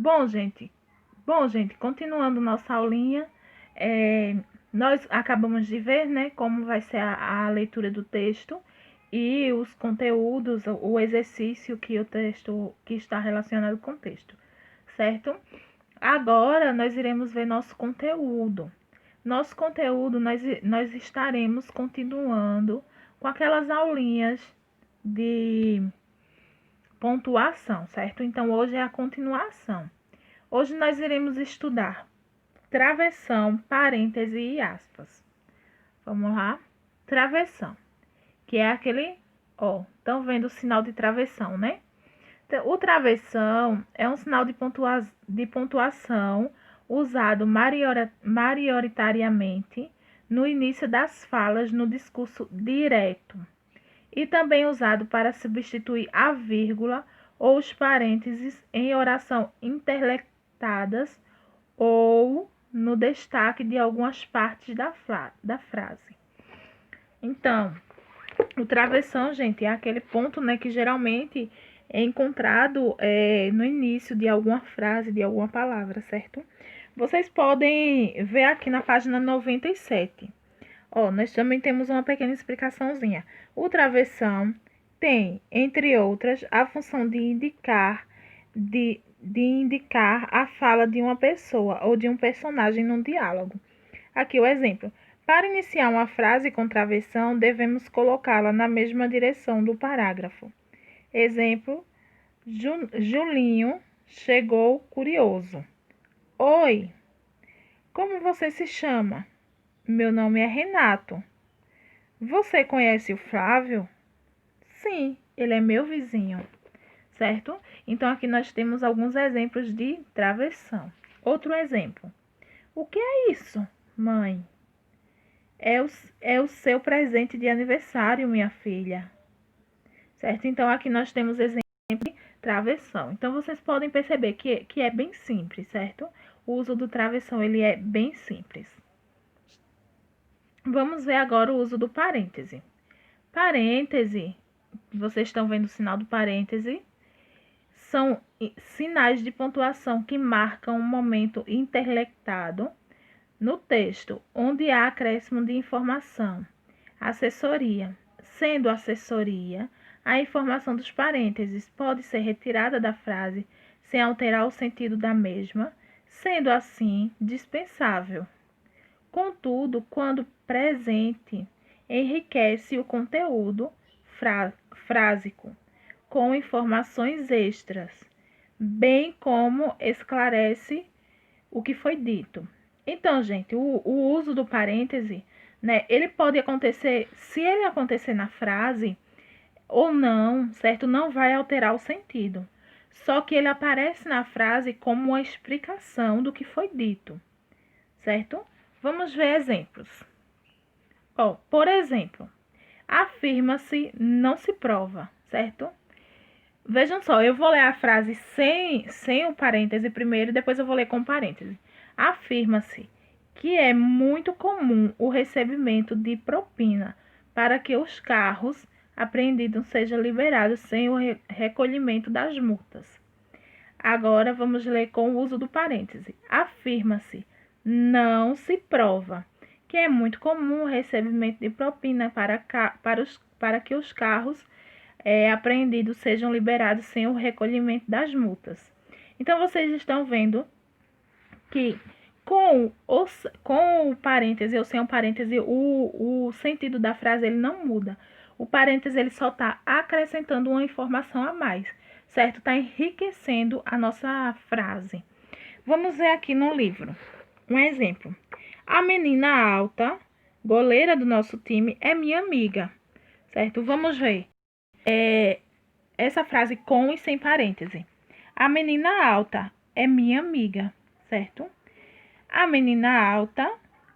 Bom, gente, continuando nossa aulinha, nós acabamos de ver, né, como vai ser a leitura do texto e os conteúdos, o exercício que o texto que está relacionado com o texto, certo? Agora nós iremos ver nosso conteúdo. Nosso conteúdo, nós estaremos continuando com aquelas aulinhas de pontuação, certo? Então, hoje é a continuação. Hoje nós iremos estudar travessão, parêntese e aspas. Vamos lá? Travessão, que é aquele, ó, estão vendo o sinal de travessão, né? Então, o travessão é um sinal de pontuação usado majoritariamente no início das falas no discurso direto e também usado para substituir a vírgula ou os parênteses em oração interlectadas ou no destaque de algumas partes da frase. Então, o travessão, gente, é aquele ponto, né, que geralmente é encontrado no início de alguma frase, de alguma palavra, certo? Vocês podem ver aqui na página 97. Ó, nós também temos uma pequena explicaçãozinha. O travessão tem, entre outras, a função de indicar a fala de uma pessoa ou de um personagem num diálogo. Aqui o exemplo. Para iniciar uma frase com travessão, devemos colocá-la na mesma direção do parágrafo. Exemplo: Julinho chegou curioso. Oi, como você se chama? Meu nome é Renato. Você conhece o Flávio? Sim, ele é meu vizinho. Certo? Então, aqui nós temos alguns exemplos de travessão. Outro exemplo. O que é isso, mãe? É o seu presente de aniversário, minha filha. Certo? Então, aqui nós temos exemplo de travessão. Então, vocês podem perceber que é bem simples, certo? O uso do travessão, ele é bem simples. Vamos ver agora o uso do parêntese. Parêntese, vocês estão vendo o sinal do parêntese? São sinais de pontuação que marcam um momento interlectado no texto, onde há acréscimo de informação. Assessoria. Sendo assessoria, a informação dos parênteses pode ser retirada da frase sem alterar o sentido da mesma, sendo assim dispensável. Contudo, quando presente, enriquece o conteúdo frásico com informações extras, bem como esclarece o que foi dito. Então, gente, o uso do parêntese, né, ele pode acontecer, se ele acontecer na frase ou não, certo? Não vai alterar o sentido. Só que ele aparece na frase como uma explicação do que foi dito, certo? Vamos ver exemplos. Ó, por exemplo, afirma-se, não se prova, certo? Vejam só, eu vou ler a frase sem o parêntese primeiro, depois eu vou ler com parêntese. Afirma-se que é muito comum o recebimento de propina para que os carros apreendidos sejam liberados sem o recolhimento das multas. Agora vamos ler com o uso do parêntese. Afirma-se, não se prova, que é muito comum o recebimento de propina para que os carros apreendidos sejam liberados sem o recolhimento das multas. Então, vocês estão vendo que com o parêntese ou sem o parêntese, o sentido da frase ele não muda. O parêntese ele só está acrescentando uma informação a mais, certo? Está enriquecendo a nossa frase. Vamos ver aqui no livro um exemplo. A menina alta, goleira do nosso time, é minha amiga, certo? Vamos ver essa frase com e sem parêntese. A menina alta é minha amiga, certo? A menina alta,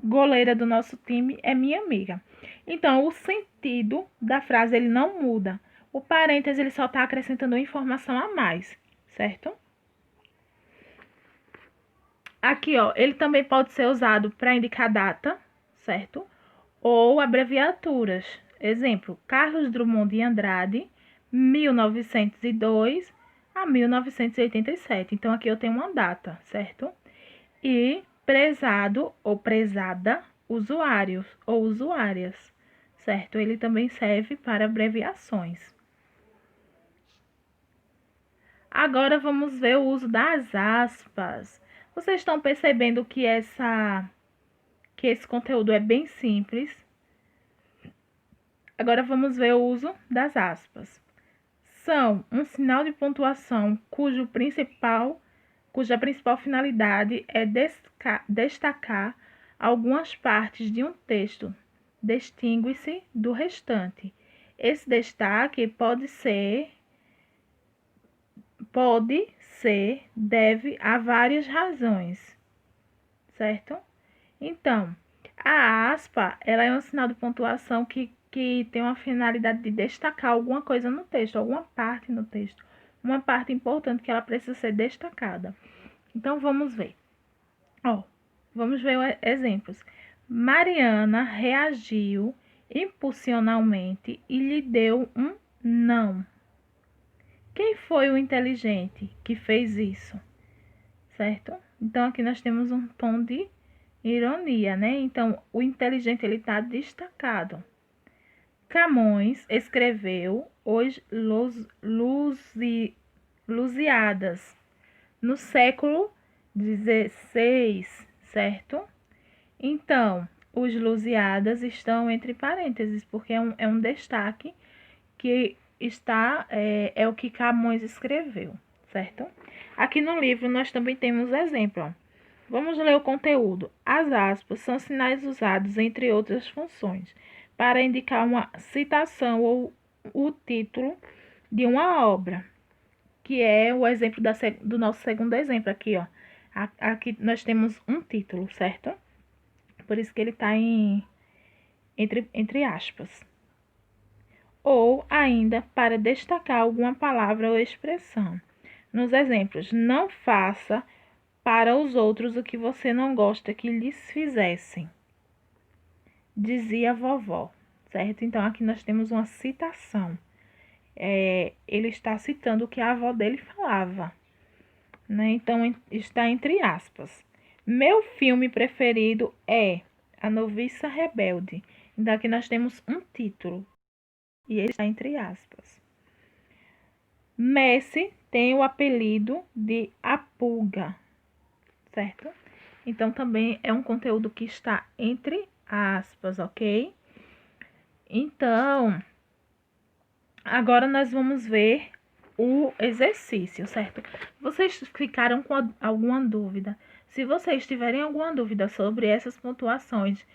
goleira do nosso time, é minha amiga. Então, o sentido da frase ele não muda. O parêntese ele só está acrescentando uma informação a mais, certo? Aqui, ó, ele também pode ser usado para indicar data, certo? Ou abreviaturas. Exemplo, Carlos Drummond de Andrade, 1902 a 1987. Então, aqui eu tenho uma data, certo? E prezado ou prezada, usuários ou usuárias, certo? Ele também serve para abreviações. Agora vamos ver o uso das aspas. Vocês estão percebendo que esse conteúdo é bem simples. Agora vamos ver o uso das aspas. São um sinal de pontuação cuja principal finalidade é destacar algumas partes de um texto, distingue-se do restante. Esse destaque deve a várias razões, certo? Então, a aspa, ela é um sinal de pontuação que tem uma finalidade de destacar alguma coisa no texto, alguma parte no texto, uma parte importante que ela precisa ser destacada. Então, vamos ver. Vamos ver exemplos. Mariana reagiu impulsionalmente e lhe deu um não. Quem foi o inteligente que fez isso? Certo? Então, aqui nós temos um tom de ironia, né? Então, o inteligente ele está destacado. Camões escreveu Os Lusíadas no século XVI, certo? Então, os Lusíadas estão entre parênteses, porque é um destaque que é o que Camões escreveu, certo? Aqui no livro nós também temos exemplo. Ó. Vamos ler o conteúdo. As aspas são sinais usados, entre outras funções, para indicar uma citação ou o título de uma obra, que é o exemplo do nosso segundo exemplo aqui, ó. Aqui nós temos um título, certo? Por isso que ele está entre aspas. Ou ainda para destacar alguma palavra ou expressão. Nos exemplos, não faça para os outros o que você não gosta que lhes fizessem, dizia a vovó, certo? Então, aqui nós temos uma citação. Ele está citando o que a avó dele falava, né? Então, está entre aspas. Meu filme preferido é A Noviça Rebelde. Então, aqui nós temos um título. E ele está entre aspas. Messi tem o apelido de A Pulga, certo? Então, também é um conteúdo que está entre aspas, ok? Então, agora nós vamos ver o exercício, certo? Vocês ficaram com alguma dúvida? Se vocês tiverem alguma dúvida sobre essas pontuações,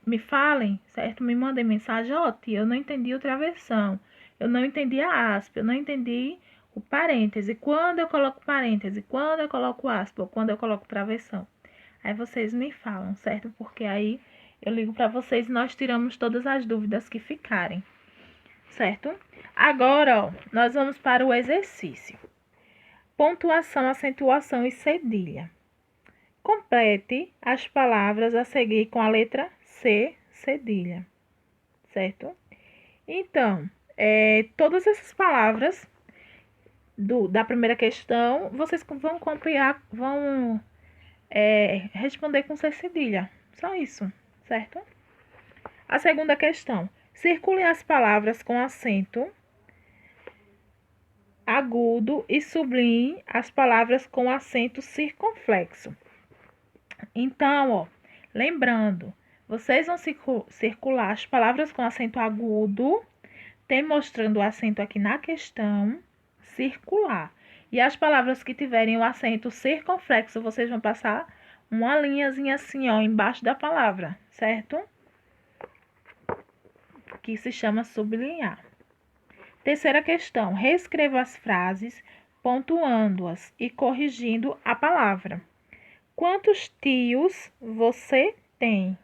me falem, certo? Me mandem mensagem, tia, eu não entendi o travessão, eu não entendi a aspa, eu não entendi o parêntese, quando eu coloco parêntese, quando eu coloco aspa, ou quando eu coloco travessão. Aí vocês me falam, certo? Porque aí eu ligo para vocês e nós tiramos todas as dúvidas que ficarem, certo? Agora, nós vamos para o exercício. Pontuação, acentuação e cedilha. Complete as palavras a seguir com a letra C, cedilha, certo? Então, todas essas palavras da primeira questão, vocês vão copiar, vão responder com C, cedilha. Só isso, certo? A segunda questão. Circule as palavras com acento agudo e sublinhe as palavras com acento circunflexo. Então, lembrando, vocês vão circular as palavras com acento agudo, tem mostrando o acento aqui na questão, circular. E as palavras que tiverem o acento circunflexo, vocês vão passar uma linhazinha assim, embaixo da palavra, certo? Que se chama sublinhar. Terceira questão, reescreva as frases, pontuando-as e corrigindo a palavra. Quantos tios você tem?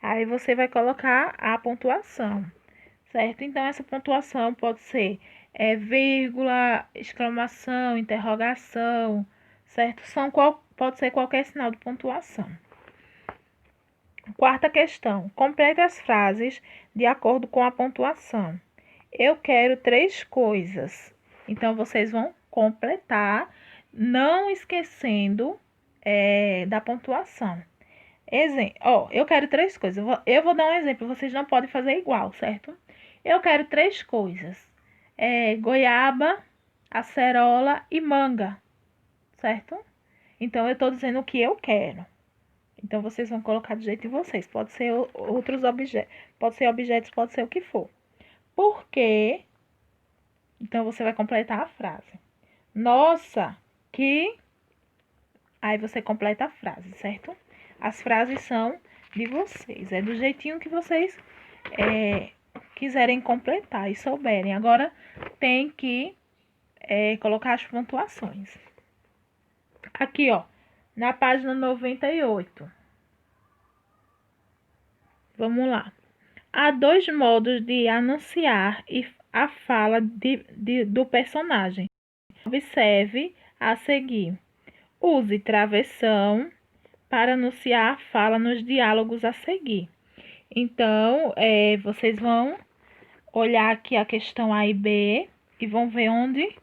Aí você vai colocar a pontuação, certo? Então, essa pontuação pode ser vírgula, exclamação, interrogação, certo? Pode ser qualquer sinal de pontuação. Quarta questão, complete as frases de acordo com a pontuação. Eu quero 3 coisas. Então, vocês vão completar, não esquecendo da pontuação. Eu quero 3 coisas. Eu vou dar um exemplo, vocês não podem fazer igual, certo? Eu quero 3 coisas. Goiaba, acerola e manga, certo? Então, eu estou dizendo o que eu quero. Então, vocês vão colocar do jeito de vocês. Pode ser outros objetos, pode ser objetos, pode ser o que for. Por quê? Então, você vai completar a frase. Nossa, que... Aí, você completa a frase, certo? As frases são de vocês. É do jeitinho que vocês quiserem completar e souberem. Agora, tem que colocar as pontuações. Aqui, ó, na página 98. Vamos lá. Há 2 modos de anunciar a fala do personagem. Observe a seguir. Use travessão para anunciar a fala nos diálogos a seguir. Então, vocês vão olhar aqui a questão A e B e vão ver onde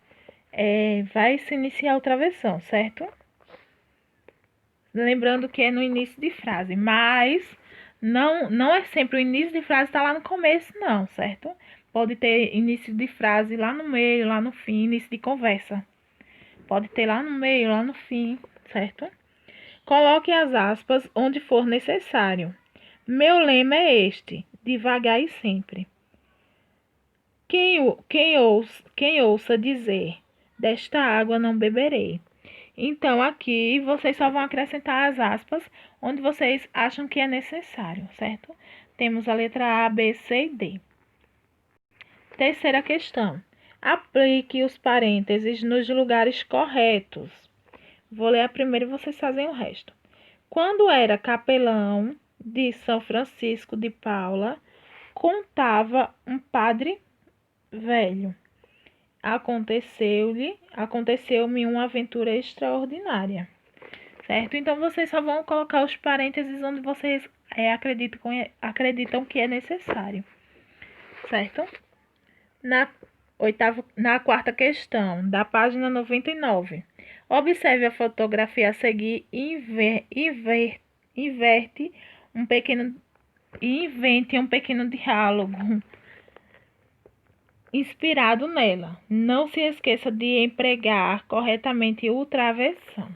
vai se iniciar o travessão, certo? Lembrando que é no início de frase, mas não é sempre o início de frase está lá no começo, não, certo? Pode ter início de frase lá no meio, lá no fim, início de conversa. Pode ter lá no meio, lá no fim, certo? Coloque as aspas onde for necessário. Meu lema é este: devagar e sempre. Quem ouça dizer, desta água não beberei. Então, aqui vocês só vão acrescentar as aspas onde vocês acham que é necessário, certo? Temos a letra A, B, C e D. Terceira questão. Aplique os parênteses nos lugares corretos. Vou ler a primeira e vocês fazem o resto. Quando era capelão de São Francisco de Paula, contava um padre velho. Aconteceu-me uma aventura extraordinária, certo? Então, vocês só vão colocar os parênteses onde vocês acreditam que é necessário, certo? Na quarta questão, da página 99. Observe a fotografia a seguir e invente um pequeno diálogo inspirado nela. Não se esqueça de empregar corretamente o travessão,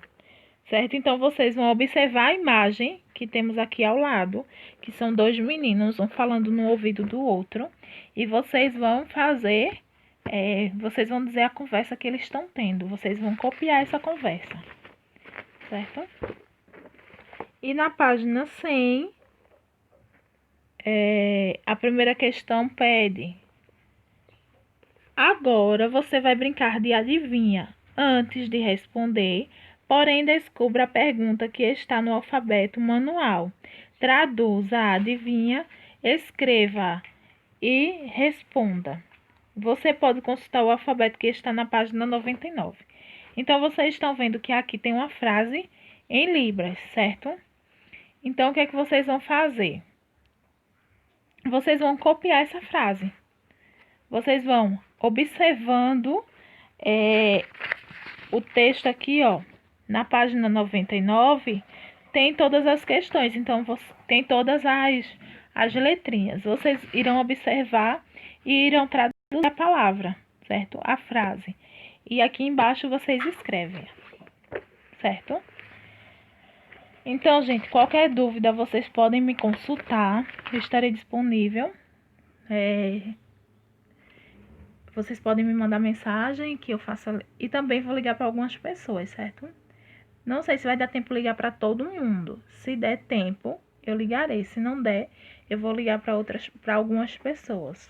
certo? Então, vocês vão observar a imagem que temos aqui ao lado, que são 2 meninos, um falando no ouvido do outro, e vocês vão fazer, vocês vão dizer a conversa que eles estão tendo, vocês vão copiar essa conversa, certo? E na página 100, a primeira questão pede: agora você vai brincar de adivinha. Antes de responder, porém, descubra a pergunta que está no alfabeto manual. Traduza a adivinha, escreva e responda. Você pode consultar o alfabeto que está na página 99. Então, vocês estão vendo que aqui tem uma frase em libras, certo? Então, o que é que vocês vão fazer? Vocês vão copiar essa frase. Vocês vão observando o texto aqui, ó, na página 99, tem todas as questões, então tem todas as letrinhas. Vocês irão observar e irão traduzir a palavra, certo? A frase. E aqui embaixo vocês escrevem, certo? Então, gente, qualquer dúvida vocês podem me consultar, eu estarei disponível. Vocês podem me mandar mensagem que eu faça e também vou ligar para algumas pessoas, certo? Não sei se vai dar tempo de ligar para todo mundo. Se der tempo, eu ligarei. Se não der, eu vou ligar para algumas pessoas.